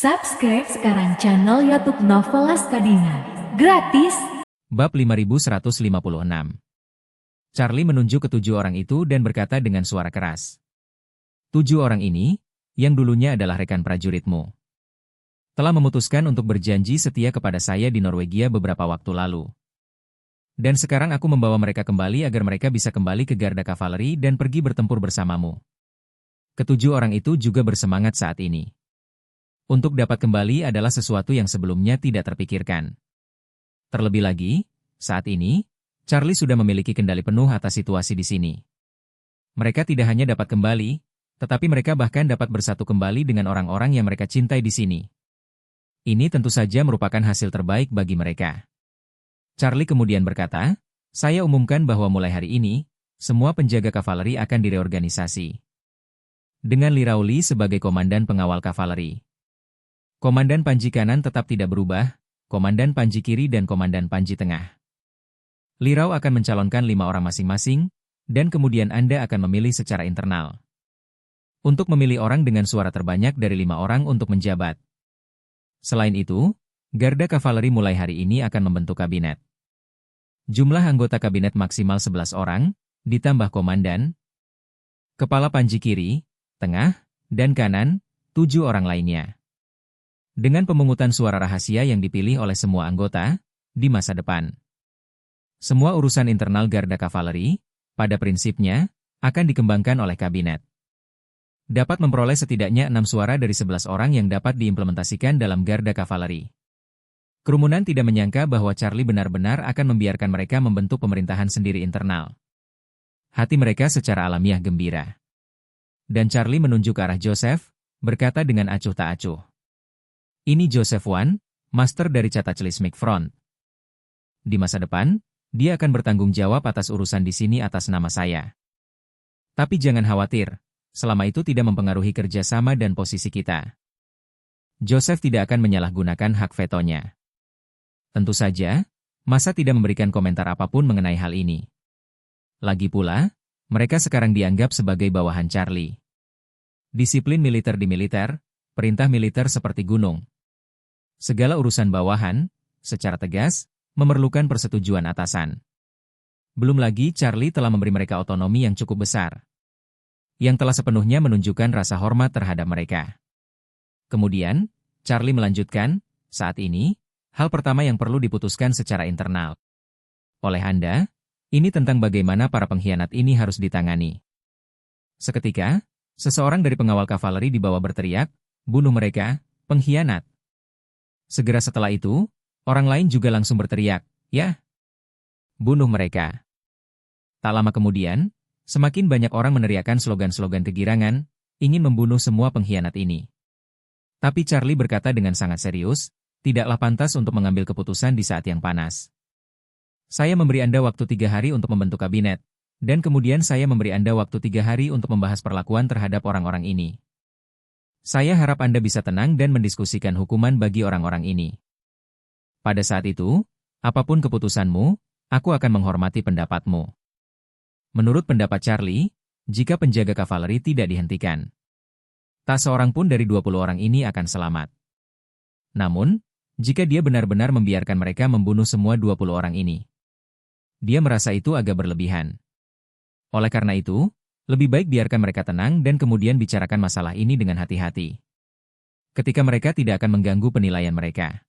Subscribe sekarang channel YouTube Novelas Kadina. Gratis. Bab 5156. Charlie menunjuk ketujuh orang itu dan berkata dengan suara keras. 7 orang ini, yang dulunya adalah rekan prajuritmu, telah memutuskan untuk berjanji setia kepada saya di Norwegia beberapa waktu lalu. Dan sekarang aku membawa mereka kembali agar mereka bisa kembali ke Garda Kavaleri dan pergi bertempur bersamamu. Ketujuh orang itu juga bersemangat saat ini. Untuk dapat kembali adalah sesuatu yang sebelumnya tidak terpikirkan. Terlebih lagi, saat ini, Charlie sudah memiliki kendali penuh atas situasi di sini. Mereka tidak hanya dapat kembali, tetapi mereka bahkan dapat bersatu kembali dengan orang-orang yang mereka cintai di sini. Ini tentu saja merupakan hasil terbaik bagi mereka. Charlie kemudian berkata, saya umumkan bahwa mulai hari ini, semua penjaga kavaleri akan direorganisasi. Dengan Lirauli sebagai komandan pengawal kavaleri. Komandan panji kanan tetap tidak berubah, komandan panji kiri dan komandan panji tengah. Lirau akan mencalonkan 5 orang masing-masing, dan kemudian Anda akan memilih secara internal. Untuk memilih orang dengan suara terbanyak dari 5 orang untuk menjabat. Selain itu, Garda Kavaleri mulai hari ini akan membentuk kabinet. Jumlah anggota kabinet maksimal 11 orang, ditambah komandan, kepala panji kiri, tengah, dan kanan, 7 orang lainnya. Dengan pemungutan suara rahasia yang dipilih oleh semua anggota, di masa depan. Semua urusan internal Garda Kavaleri, pada prinsipnya, akan dikembangkan oleh kabinet. Dapat memperoleh setidaknya 6 suara dari 11 orang yang dapat diimplementasikan dalam Garda Kavaleri. Kerumunan tidak menyangka bahwa Charlie benar-benar akan membiarkan mereka membentuk pemerintahan sendiri internal. Hati mereka secara alamiah gembira. Dan Charlie menunjuk ke arah Joseph, berkata dengan acuh tak acuh. Ini Joseph Wan, master dari Catacelis Front. Di masa depan, dia akan bertanggung jawab atas urusan di sini atas nama saya. Tapi jangan khawatir, selama itu tidak mempengaruhi kerjasama dan posisi kita. Joseph tidak akan menyalahgunakan hak vetonya. Tentu saja, masa tidak memberikan komentar apapun mengenai hal ini. Lagi pula, mereka sekarang dianggap sebagai bawahan Charlie. Disiplin militer di militer, perintah militer seperti gunung. Segala urusan bawahan, secara tegas, memerlukan persetujuan atasan. Belum lagi Charlie telah memberi mereka otonomi yang cukup besar. Yang telah sepenuhnya menunjukkan rasa hormat terhadap mereka. Kemudian, Charlie melanjutkan, saat ini, hal pertama yang perlu diputuskan secara internal. Oleh Anda, ini tentang bagaimana para pengkhianat ini harus ditangani. Seketika, seseorang dari pengawal kavaleri di bawah berteriak, bunuh mereka, pengkhianat. Segera setelah itu, orang lain juga langsung berteriak, ya, bunuh mereka. Tak lama kemudian, semakin banyak orang meneriakkan slogan-slogan kegirangan, ingin membunuh semua pengkhianat ini. Tapi Charlie berkata dengan sangat serius, tidaklah pantas untuk mengambil keputusan di saat yang panas. Saya memberi Anda waktu 3 hari untuk membentuk kabinet, dan kemudian saya memberi Anda waktu 3 hari untuk membahas perlakuan terhadap orang-orang ini. Saya harap Anda bisa tenang dan mendiskusikan hukuman bagi orang-orang ini. Pada saat itu, apapun keputusanmu, aku akan menghormati pendapatmu. Menurut pendapat Charlie, jika penjaga kavaleri tidak dihentikan, tak seorang pun dari 20 orang ini akan selamat. Namun, jika dia benar-benar membiarkan mereka membunuh semua 20 orang ini, dia merasa itu agak berlebihan. Oleh karena itu, lebih baik biarkan mereka tenang dan kemudian bicarakan masalah ini dengan hati-hati. Ketika mereka tidak akan mengganggu penilaian mereka.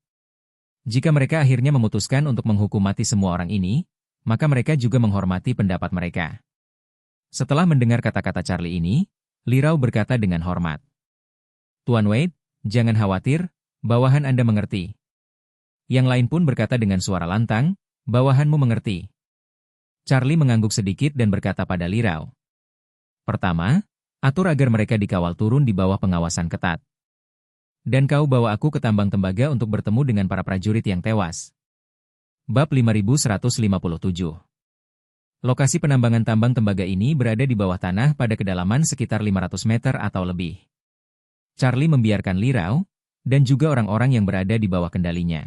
Jika mereka akhirnya memutuskan untuk menghukum mati semua orang ini, maka mereka juga menghormati pendapat mereka. Setelah mendengar kata-kata Charlie ini, Lirau berkata dengan hormat. Tuan Wade, jangan khawatir, bawahan Anda mengerti. Yang lain pun berkata dengan suara lantang, bawahanmu mengerti. Charlie mengangguk sedikit dan berkata pada Lirau. Pertama, atur agar mereka dikawal turun di bawah pengawasan ketat. Dan kau bawa aku ke tambang tembaga untuk bertemu dengan para prajurit yang tewas. Bab 5157. Lokasi penambangan tambang tembaga ini berada di bawah tanah pada kedalaman sekitar 500 meter atau lebih. Charlie membiarkan Lirau, dan juga orang-orang yang berada di bawah kendalinya.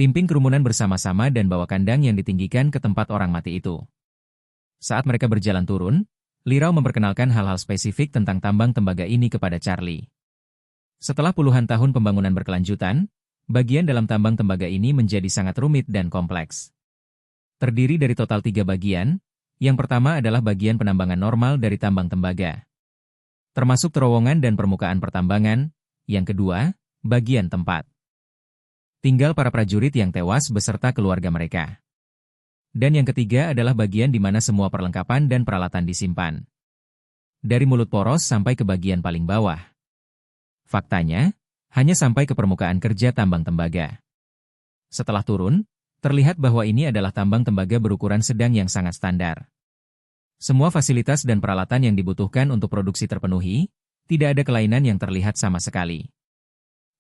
Pimpin kerumunan bersama-sama dan bawa kandang yang ditinggikan ke tempat orang mati itu. Saat mereka berjalan turun, Lirau memperkenalkan hal-hal spesifik tentang tambang tembaga ini kepada Charlie. Setelah puluhan tahun pembangunan berkelanjutan, bagian dalam tambang tembaga ini menjadi sangat rumit dan kompleks. Terdiri dari total 3 bagian. Yang pertama adalah bagian penambangan normal dari tambang tembaga, termasuk terowongan dan permukaan pertambangan. Yang kedua, bagian tempat tinggal para prajurit yang tewas beserta keluarga mereka. Dan yang ketiga adalah bagian di mana semua perlengkapan dan peralatan disimpan, dari mulut poros sampai ke bagian paling bawah. Faktanya, hanya sampai ke permukaan kerja tambang tembaga. Setelah turun, terlihat bahwa ini adalah tambang tembaga berukuran sedang yang sangat standar. Semua fasilitas dan peralatan yang dibutuhkan untuk produksi terpenuhi, tidak ada kelainan yang terlihat sama sekali.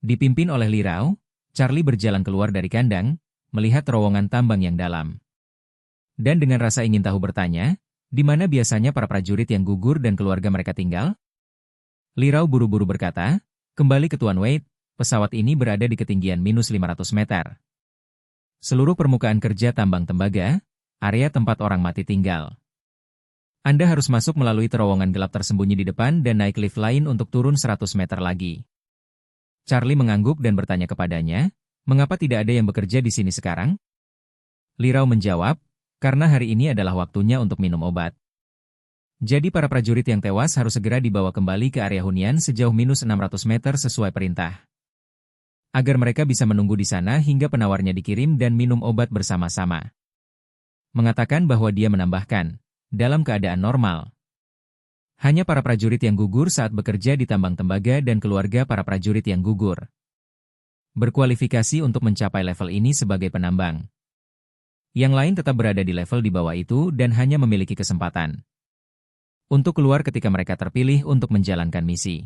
Dipimpin oleh Li Rao, Charlie berjalan keluar dari kandang, melihat terowongan tambang yang dalam. Dan dengan rasa ingin tahu bertanya, di mana biasanya para prajurit yang gugur dan keluarga mereka tinggal? Li Rao buru-buru berkata, kembali ke Tuan Wade, pesawat ini berada di ketinggian -500 meter. Seluruh permukaan kerja tambang tembaga, area tempat orang mati tinggal. Anda harus masuk melalui terowongan gelap tersembunyi di depan dan naik lift lain untuk turun 100 meter lagi. Charlie mengangguk dan bertanya kepadanya, mengapa tidak ada yang bekerja di sini sekarang? Li Rao menjawab, karena hari ini adalah waktunya untuk minum obat. Jadi para prajurit yang tewas harus segera dibawa kembali ke area hunian sejauh -600 meter sesuai perintah, agar mereka bisa menunggu di sana hingga penawarnya dikirim dan minum obat bersama-sama. Mengatakan bahwa dia menambahkan, dalam keadaan normal, hanya para prajurit yang gugur saat bekerja di tambang tembaga dan keluarga para prajurit yang gugur berkualifikasi untuk mencapai level ini sebagai penambang. Yang lain tetap berada di level di bawah itu dan hanya memiliki kesempatan untuk keluar ketika mereka terpilih untuk menjalankan misi.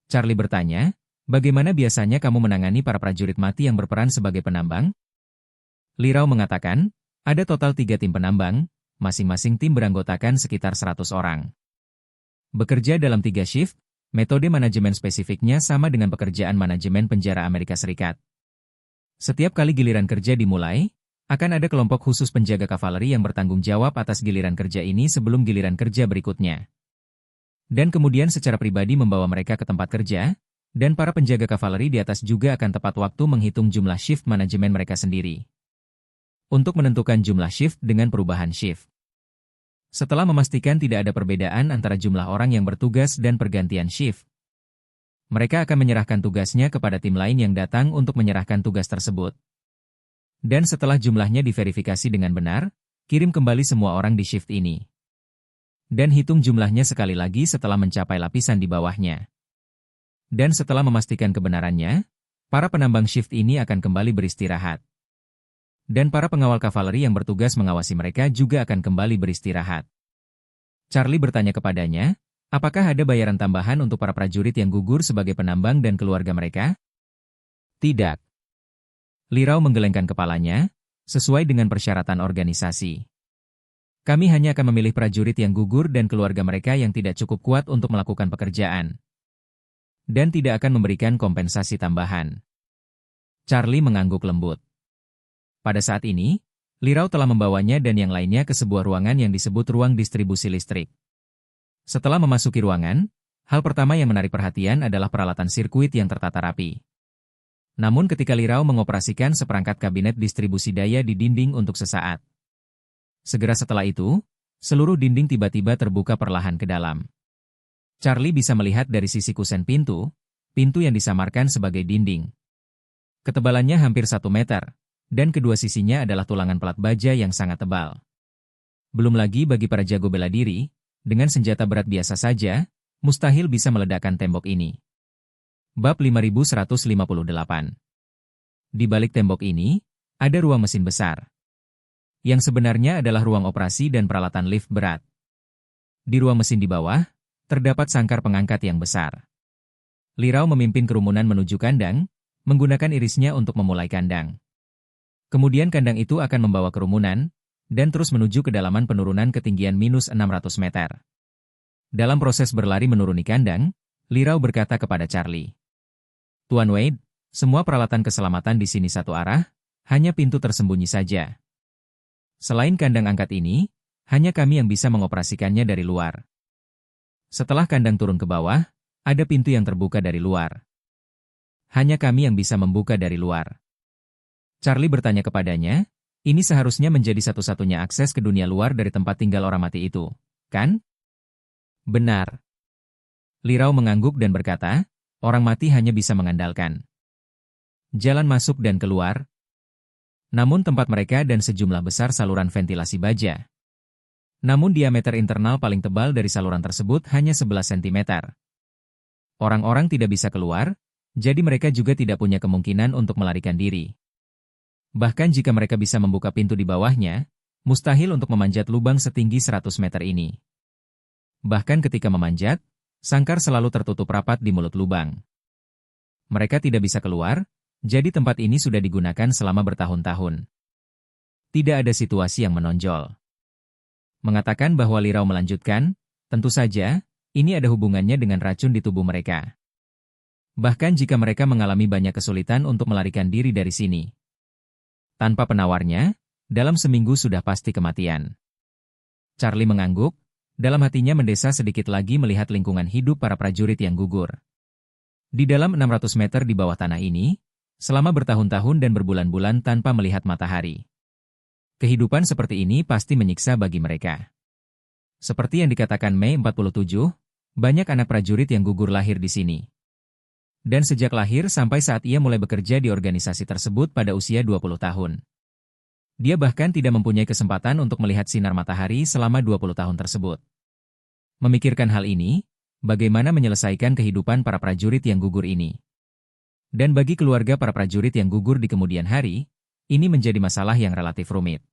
Charlie bertanya, bagaimana biasanya kamu menangani para prajurit mati yang berperan sebagai penambang? Li Rao mengatakan, ada total 3 tim penambang, masing-masing tim beranggotakan sekitar 100 orang. Bekerja dalam 3 shift, metode manajemen spesifiknya sama dengan pekerjaan manajemen penjara Amerika Serikat. Setiap kali giliran kerja dimulai, akan ada kelompok khusus penjaga kavaleri yang bertanggung jawab atas giliran kerja ini sebelum giliran kerja berikutnya. Dan kemudian secara pribadi membawa mereka ke tempat kerja, dan para penjaga kavaleri di atas juga akan tepat waktu menghitung jumlah shift manajemen mereka sendiri untuk menentukan jumlah shift dengan perubahan shift. Setelah memastikan tidak ada perbedaan antara jumlah orang yang bertugas dan pergantian shift, mereka akan menyerahkan tugasnya kepada tim lain yang datang untuk menyerahkan tugas tersebut. Dan setelah jumlahnya diverifikasi dengan benar, kirim kembali semua orang di shift ini. Dan hitung jumlahnya sekali lagi setelah mencapai lapisan di bawahnya. Dan setelah memastikan kebenarannya, para penambang shift ini akan kembali beristirahat. Dan para pengawal kavaleri yang bertugas mengawasi mereka juga akan kembali beristirahat. Charlie bertanya kepadanya, apakah ada bayaran tambahan untuk para prajurit yang gugur sebagai penambang dan keluarga mereka? Tidak. Li Rao menggelengkan kepalanya, sesuai dengan persyaratan organisasi. Kami hanya akan memilih prajurit yang gugur dan keluarga mereka yang tidak cukup kuat untuk melakukan pekerjaan. Dan tidak akan memberikan kompensasi tambahan. Charlie mengangguk lembut. Pada saat ini, Li Rao telah membawanya dan yang lainnya ke sebuah ruangan yang disebut ruang distribusi listrik. Setelah memasuki ruangan, hal pertama yang menarik perhatian adalah peralatan sirkuit yang tertata rapi. Namun ketika Li Rao mengoperasikan seperangkat kabinet distribusi daya di dinding untuk sesaat, segera setelah itu, seluruh dinding tiba-tiba terbuka perlahan ke dalam. Charlie bisa melihat dari sisi kusen pintu yang disamarkan sebagai dinding. Ketebalannya hampir 1 meter. Dan kedua sisinya adalah tulangan pelat baja yang sangat tebal. Belum lagi bagi para jago bela diri, dengan senjata berat biasa saja, mustahil bisa meledakkan tembok ini. Bab 5158. Di balik tembok ini, ada ruang mesin besar. Yang sebenarnya adalah ruang operasi dan peralatan lift berat. Di ruang mesin di bawah, terdapat sangkar pengangkat yang besar. Li Rao memimpin kerumunan menuju kandang, menggunakan irisnya untuk memulai kandang. Kemudian kandang itu akan membawa kerumunan, dan terus menuju kedalaman penurunan ketinggian -600 meter. Dalam proses berlari menuruni kandang, Li Rao berkata kepada Charlie, Tuan Wade, semua peralatan keselamatan di sini satu arah, hanya pintu tersembunyi saja. Selain kandang angkat ini, hanya kami yang bisa mengoperasikannya dari luar. Setelah kandang turun ke bawah, ada pintu yang terbuka dari luar. hanya kami yang bisa membuka dari luar. Charlie bertanya kepadanya, ini seharusnya menjadi satu-satunya akses ke dunia luar dari tempat tinggal orang mati itu, kan? Benar. Li Rao mengangguk dan berkata, orang mati hanya bisa mengandalkan jalan masuk dan keluar. Namun tempat mereka dan sejumlah besar saluran ventilasi baja. Namun diameter internal paling tebal dari saluran tersebut hanya 11 cm. Orang-orang tidak bisa keluar, jadi mereka juga tidak punya kemungkinan untuk melarikan diri. Bahkan jika mereka bisa membuka pintu di bawahnya, mustahil untuk memanjat lubang setinggi 100 meter ini. Bahkan ketika memanjat, sangkar selalu tertutup rapat di mulut lubang. Mereka tidak bisa keluar, jadi tempat ini sudah digunakan selama bertahun-tahun. Tidak ada situasi yang menonjol. Mengatakan bahwa Li Rao melanjutkan, tentu saja, ini ada hubungannya dengan racun di tubuh mereka. Bahkan jika mereka mengalami banyak kesulitan untuk melarikan diri dari sini. Tanpa penawarnya, dalam seminggu sudah pasti kematian. Charlie mengangguk, dalam hatinya mendesa sedikit lagi melihat lingkungan hidup para prajurit yang gugur. Di dalam 600 meter di bawah tanah ini, selama bertahun-tahun dan berbulan-bulan tanpa melihat matahari. Kehidupan seperti ini pasti menyiksa bagi mereka. Seperti yang dikatakan Mei 47, banyak anak prajurit yang gugur lahir di sini. Dan sejak lahir sampai saat ia mulai bekerja di organisasi tersebut pada usia 20 tahun. Dia bahkan tidak mempunyai kesempatan untuk melihat sinar matahari selama 20 tahun tersebut. Memikirkan hal ini, bagaimana menyelesaikan kehidupan para prajurit yang gugur ini. Dan bagi keluarga para prajurit yang gugur di kemudian hari, ini menjadi masalah yang relatif rumit.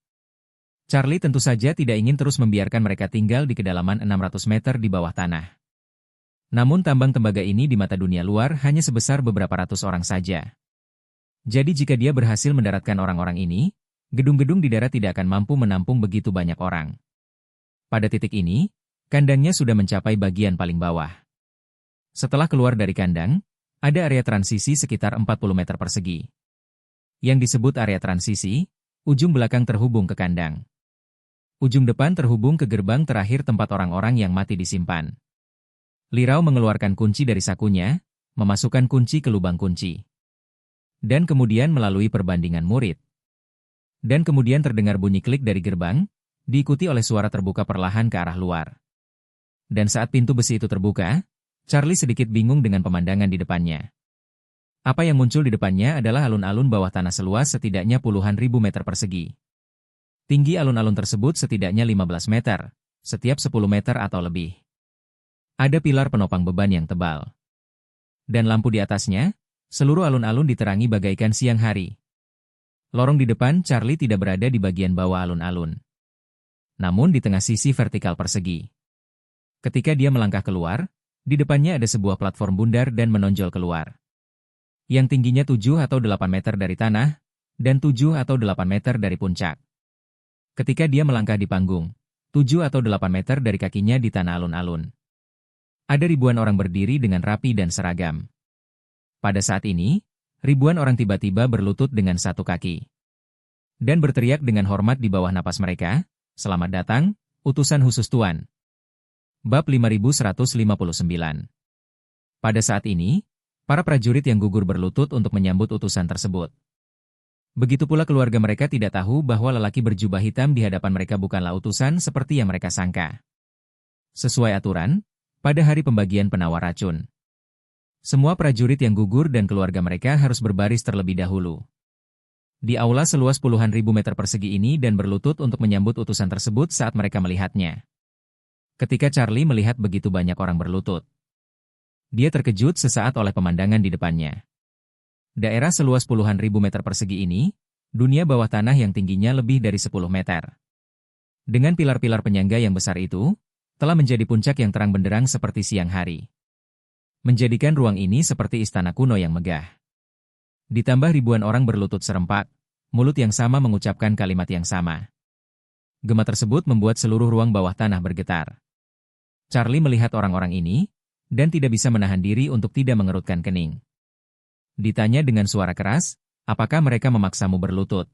Charlie tentu saja tidak ingin terus membiarkan mereka tinggal di kedalaman 600 meter di bawah tanah. Namun tambang tembaga ini di mata dunia luar hanya sebesar beberapa ratus orang saja. Jadi jika dia berhasil mendaratkan orang-orang ini, gedung-gedung di darat tidak akan mampu menampung begitu banyak orang. Pada titik ini, kandangnya sudah mencapai bagian paling bawah. Setelah keluar dari kandang, ada area transisi sekitar 40 meter persegi. Yang disebut area transisi, ujung belakang terhubung ke kandang. Ujung depan terhubung ke gerbang terakhir tempat orang-orang yang mati disimpan. Li Rao mengeluarkan kunci dari sakunya, memasukkan kunci ke lubang kunci. Dan kemudian melalui perbandingan murid. Dan kemudian terdengar bunyi klik dari gerbang, diikuti oleh suara terbuka perlahan ke arah luar. Dan saat pintu besi itu terbuka, Charlie sedikit bingung dengan pemandangan di depannya. Apa yang muncul di depannya adalah alun-alun bawah tanah seluas setidaknya puluhan ribu meter persegi. Tinggi alun-alun tersebut setidaknya 15 meter, setiap 10 meter atau lebih. Ada pilar penopang beban yang tebal. Dan lampu di atasnya, seluruh alun-alun diterangi bagaikan siang hari. Lorong di depan Charlie tidak berada di bagian bawah alun-alun. Namun di tengah sisi vertikal persegi. Ketika dia melangkah keluar, di depannya ada sebuah platform bundar dan menonjol keluar. Yang tingginya 7 atau 8 meter dari tanah, dan 7 atau 8 meter dari puncak. Ketika dia melangkah di panggung, 7 atau 8 meter dari kakinya di tanah alun-alun. Ada ribuan orang berdiri dengan rapi dan seragam. Pada saat ini, ribuan orang tiba-tiba berlutut dengan satu kaki. Dan berteriak dengan hormat di bawah napas mereka, "Selamat datang, utusan khusus Tuan." Bab 5159. Pada saat ini, para prajurit yang gugur berlutut untuk menyambut utusan tersebut. Begitu pula keluarga mereka tidak tahu bahwa lelaki berjubah hitam di hadapan mereka bukanlah utusan seperti yang mereka sangka. Sesuai aturan, pada hari pembagian penawar racun, semua prajurit yang gugur dan keluarga mereka harus berbaris terlebih dahulu. Di aula seluas puluhan ribu meter persegi ini dan berlutut untuk menyambut utusan tersebut saat mereka melihatnya. Ketika Charlie melihat begitu banyak orang berlutut, dia terkejut sesaat oleh pemandangan di depannya. Daerah seluas puluhan ribu meter persegi ini, dunia bawah tanah yang tingginya lebih dari 10 meter. Dengan pilar-pilar penyangga yang besar itu, telah menjadi puncak yang terang benderang seperti siang hari. Menjadikan ruang ini seperti istana kuno yang megah. Ditambah ribuan orang berlutut serempak, mulut yang sama mengucapkan kalimat yang sama. Gema tersebut membuat seluruh ruang bawah tanah bergetar. Charlie melihat orang-orang ini, dan tidak bisa menahan diri untuk tidak mengerutkan kening. Ditanya dengan suara keras, apakah mereka memaksamu berlutut?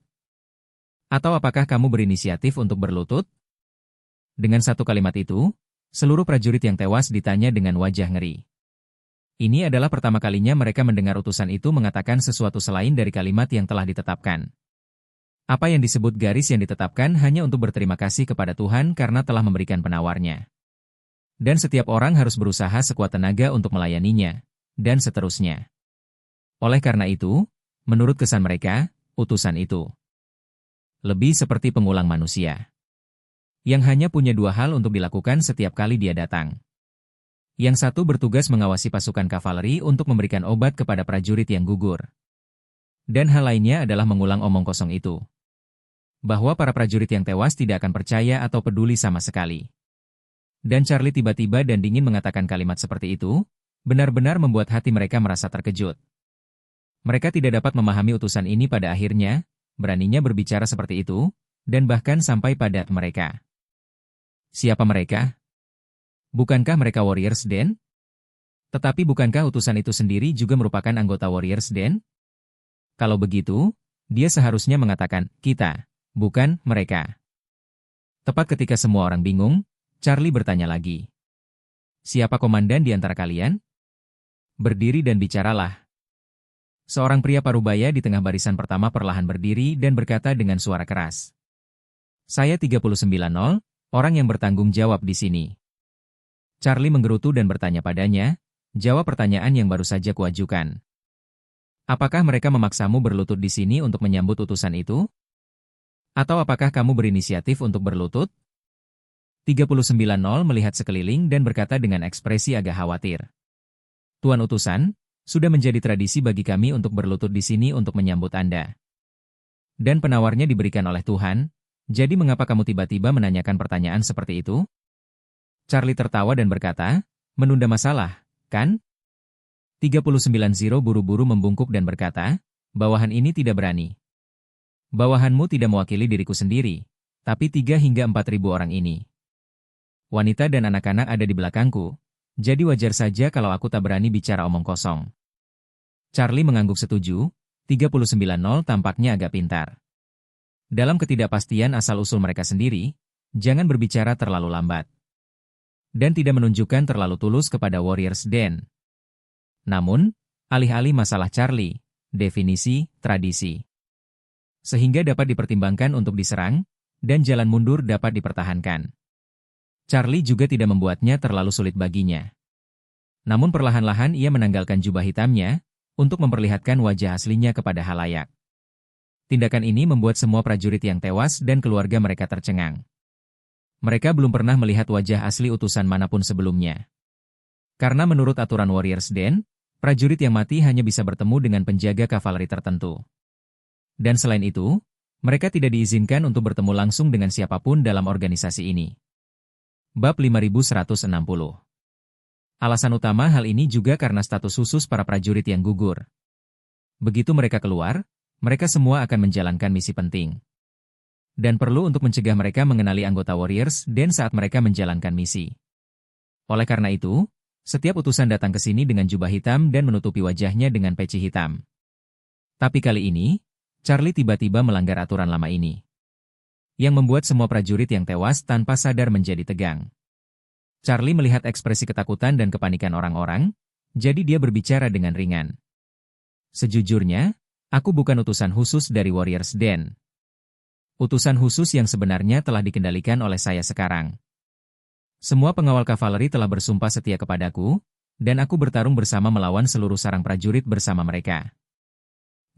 Atau apakah kamu berinisiatif untuk berlutut? Dengan satu kalimat itu, seluruh prajurit yang tewas ditanya dengan wajah ngeri. Ini adalah pertama kalinya mereka mendengar utusan itu mengatakan sesuatu selain dari kalimat yang telah ditetapkan. Apa yang disebut garis yang ditetapkan hanya untuk berterima kasih kepada Tuhan karena telah memberikan penawarnya. Dan setiap orang harus berusaha sekuat tenaga untuk melayaninya, dan seterusnya. Oleh karena itu, menurut kesan mereka, utusan itu lebih seperti pengulang manusia, yang hanya punya dua hal untuk dilakukan setiap kali dia datang. Yang satu bertugas mengawasi pasukan kavaleri untuk memberikan obat kepada prajurit yang gugur. Dan hal lainnya adalah mengulang omong kosong itu. Bahwa para prajurit yang tewas tidak akan percaya atau peduli sama sekali. Dan Charlie tiba-tiba dan dingin mengatakan kalimat seperti itu, benar-benar membuat hati mereka merasa terkejut. Mereka tidak dapat memahami utusan ini pada akhirnya, beraninya berbicara seperti itu, dan bahkan sampai pada mereka. Siapa mereka? Bukankah mereka Warriors Den? Tetapi bukankah utusan itu sendiri juga merupakan anggota Warriors Den? Kalau begitu, dia seharusnya mengatakan, kita, bukan mereka. Tepat ketika semua orang bingung, Charlie bertanya lagi. Siapa komandan di antara kalian? Berdiri dan bicaralah. Seorang pria parubaya di tengah barisan pertama perlahan berdiri dan berkata dengan suara keras. Saya 390, orang yang bertanggung jawab di sini. Charlie menggerutu dan bertanya padanya, jawab pertanyaan yang baru saja kuajukan. Apakah mereka memaksamu berlutut di sini untuk menyambut utusan itu? Atau apakah kamu berinisiatif untuk berlutut? 390 melihat sekeliling dan berkata dengan ekspresi agak khawatir. Tuan utusan, sudah menjadi tradisi bagi kami untuk berlutut di sini untuk menyambut Anda. Dan penawarnya diberikan oleh Tuhan, jadi mengapa kamu tiba-tiba menanyakan pertanyaan seperti itu? Charlie tertawa dan berkata, menunda masalah, kan? 390 buru-buru membungkuk dan berkata, bawahan ini tidak berani. Bawahanmu tidak mewakili diriku sendiri, tapi 3 hingga 4 ribu orang ini. Wanita dan anak-anak ada di belakangku, jadi wajar saja kalau aku tak berani bicara omong kosong. Charlie mengangguk setuju, 390 tampaknya agak pintar. Dalam ketidakpastian asal-usul mereka sendiri, jangan berbicara terlalu lambat. Dan tidak menunjukkan terlalu tulus kepada Warriors Den. Namun, alih-alih masalah Charlie, definisi, tradisi. Sehingga dapat dipertimbangkan untuk diserang, dan jalan mundur dapat dipertahankan. Charlie juga tidak membuatnya terlalu sulit baginya. Namun perlahan-lahan ia menanggalkan jubah hitamnya, untuk memperlihatkan wajah aslinya kepada halayak. Tindakan ini membuat semua prajurit yang tewas dan keluarga mereka tercengang. Mereka belum pernah melihat wajah asli utusan manapun sebelumnya. Karena menurut aturan Warriors Den, prajurit yang mati hanya bisa bertemu dengan penjaga kavaleri tertentu. Dan selain itu, mereka tidak diizinkan untuk bertemu langsung dengan siapapun dalam organisasi ini. Bab 5160. Alasan utama hal ini juga karena status khusus para prajurit yang gugur. Begitu mereka keluar, mereka semua akan menjalankan misi penting. Dan perlu untuk mencegah mereka mengenali anggota Warriors Den saat mereka menjalankan misi. Oleh karena itu, setiap utusan datang ke sini dengan jubah hitam dan menutupi wajahnya dengan peci hitam. Tapi kali ini, Charlie tiba-tiba melanggar aturan lama ini. Yang membuat semua prajurit yang tewas tanpa sadar menjadi tegang. Charlie melihat ekspresi ketakutan dan kepanikan orang-orang, jadi dia berbicara dengan ringan. Sejujurnya, aku bukan utusan khusus dari Warriors Den. Utusan khusus yang sebenarnya telah dikendalikan oleh saya sekarang. Semua pengawal kavaleri telah bersumpah setia kepadaku, dan aku bertarung bersama melawan seluruh sarang prajurit bersama mereka.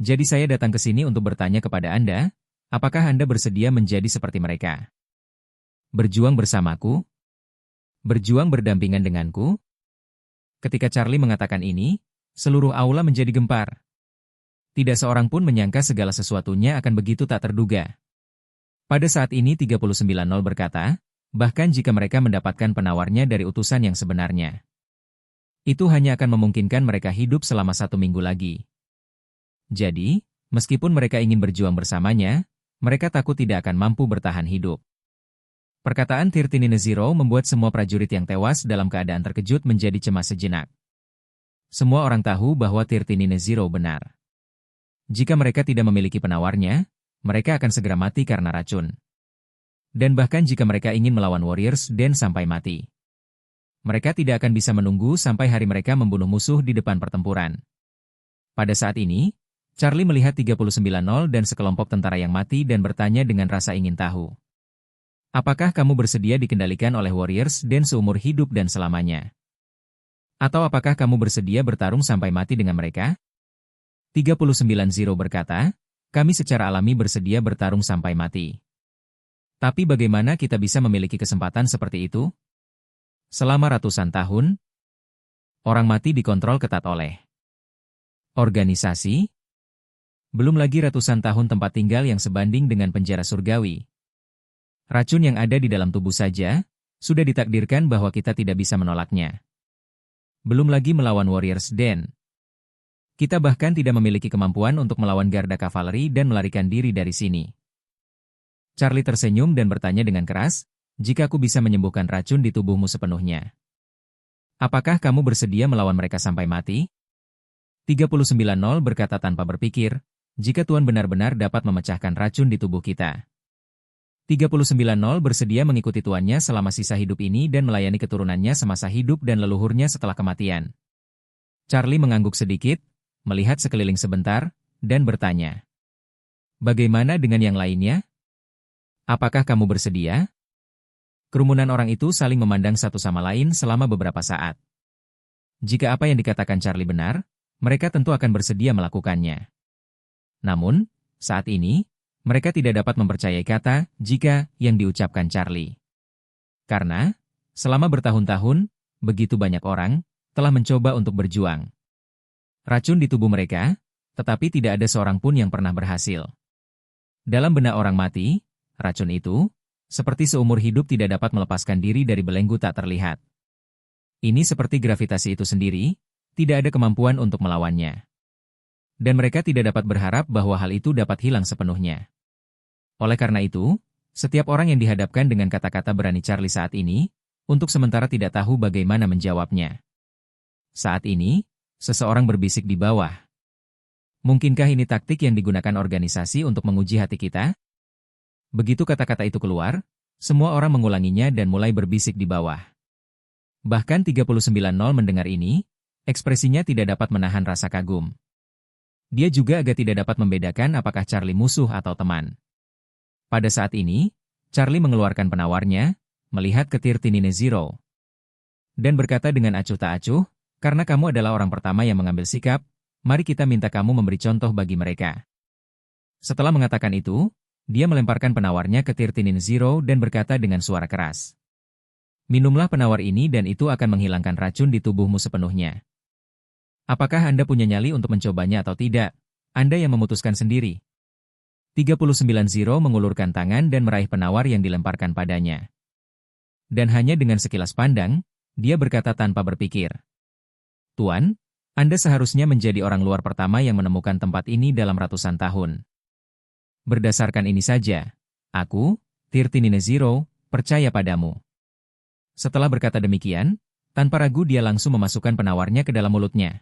Jadi saya datang ke sini untuk bertanya kepada Anda, apakah Anda bersedia menjadi seperti mereka? Berjuang bersamaku? Berjuang berdampingan denganku? Ketika Charlie mengatakan ini, seluruh aula menjadi gempar. Tidak seorang pun menyangka segala sesuatunya akan begitu tak terduga. Pada saat ini 390 berkata, bahkan jika mereka mendapatkan penawarnya dari utusan yang sebenarnya. Itu hanya akan memungkinkan mereka hidup selama 1 minggu lagi. Jadi, meskipun mereka ingin berjuang bersamanya, mereka takut tidak akan mampu bertahan hidup. Perkataan 1390 membuat semua prajurit yang tewas dalam keadaan terkejut menjadi cemas sejenak. Semua orang tahu bahwa 1390 benar. Jika mereka tidak memiliki penawarnya, mereka akan segera mati karena racun. Dan bahkan jika mereka ingin melawan Warriors Den sampai mati, Mereka tidak akan bisa menunggu sampai hari mereka membunuh musuh di depan pertempuran. Pada saat ini, Charlie melihat 390 dan sekelompok tentara yang mati dan bertanya dengan rasa ingin tahu. Apakah kamu bersedia dikendalikan oleh Warriors dan seumur hidup dan selamanya? Atau apakah kamu bersedia bertarung sampai mati dengan mereka? 390 berkata, kami secara alami bersedia bertarung sampai mati. Tapi bagaimana kita bisa memiliki kesempatan seperti itu? Selama ratusan tahun, orang mati dikontrol ketat oleh organisasi, belum lagi ratusan tahun tempat tinggal yang sebanding dengan penjara surgawi. Racun yang ada di dalam tubuh saja, sudah ditakdirkan bahwa kita tidak bisa menolaknya. Belum lagi melawan Warriors Den. Kita bahkan tidak memiliki kemampuan untuk melawan garda kavaleri dan melarikan diri dari sini. Charlie tersenyum dan bertanya dengan keras, jika aku bisa menyembuhkan racun di tubuhmu sepenuhnya. Apakah kamu bersedia melawan mereka sampai mati? 390 berkata tanpa berpikir, jika Tuan benar-benar dapat memecahkan racun di tubuh kita. 390 bersedia mengikuti tuannya selama sisa hidup ini dan melayani keturunannya semasa hidup dan leluhurnya setelah kematian. Charlie mengangguk sedikit, melihat sekeliling sebentar, dan bertanya. Bagaimana dengan yang lainnya? Apakah kamu bersedia? Kerumunan orang itu saling memandang satu sama lain selama beberapa saat. Jika apa yang dikatakan Charlie benar, mereka tentu akan bersedia melakukannya. Namun, saat ini, mereka tidak dapat mempercayai kata "jika" yang diucapkan Charlie. Karena, selama bertahun-tahun, begitu banyak orang telah mencoba untuk berjuang. Racun di tubuh mereka, tetapi tidak ada seorang pun yang pernah berhasil. Dalam benak orang mati, racun itu, seperti seumur hidup tidak dapat melepaskan diri dari belenggu tak terlihat. Ini seperti gravitasi itu sendiri, tidak ada kemampuan untuk melawannya. Dan mereka tidak dapat berharap bahwa hal itu dapat hilang sepenuhnya. Oleh karena itu, setiap orang yang dihadapkan dengan kata-kata berani Charlie saat ini, untuk sementara tidak tahu bagaimana menjawabnya. Saat ini, seseorang berbisik di bawah. Mungkinkah ini taktik yang digunakan organisasi untuk menguji hati kita? Begitu kata-kata itu keluar, semua orang mengulanginya dan mulai berbisik di bawah. Bahkan 390 mendengar ini, ekspresinya tidak dapat menahan rasa kagum. Dia juga agak tidak dapat membedakan apakah Charlie musuh atau teman. Pada saat ini, Charlie mengeluarkan penawarnya, melihat ke Tirtinine Zero. Dan berkata dengan acuh tak acuh, karena kamu adalah orang pertama yang mengambil sikap, mari kita minta kamu memberi contoh bagi mereka. Setelah mengatakan itu, dia melemparkan penawarnya ke Tirtinine Zero dan berkata dengan suara keras. Minumlah penawar ini dan itu akan menghilangkan racun di tubuhmu sepenuhnya. Apakah Anda punya nyali untuk mencobanya atau tidak? Anda yang memutuskan sendiri. 390 mengulurkan tangan dan meraih penawar yang dilemparkan padanya. Dan hanya dengan sekilas pandang, dia berkata tanpa berpikir. Tuan, Anda seharusnya menjadi orang luar pertama yang menemukan tempat ini dalam ratusan tahun. Berdasarkan ini saja, aku, Tirtinine Zero, percaya padamu. Setelah berkata demikian, tanpa ragu dia langsung memasukkan penawarnya ke dalam mulutnya.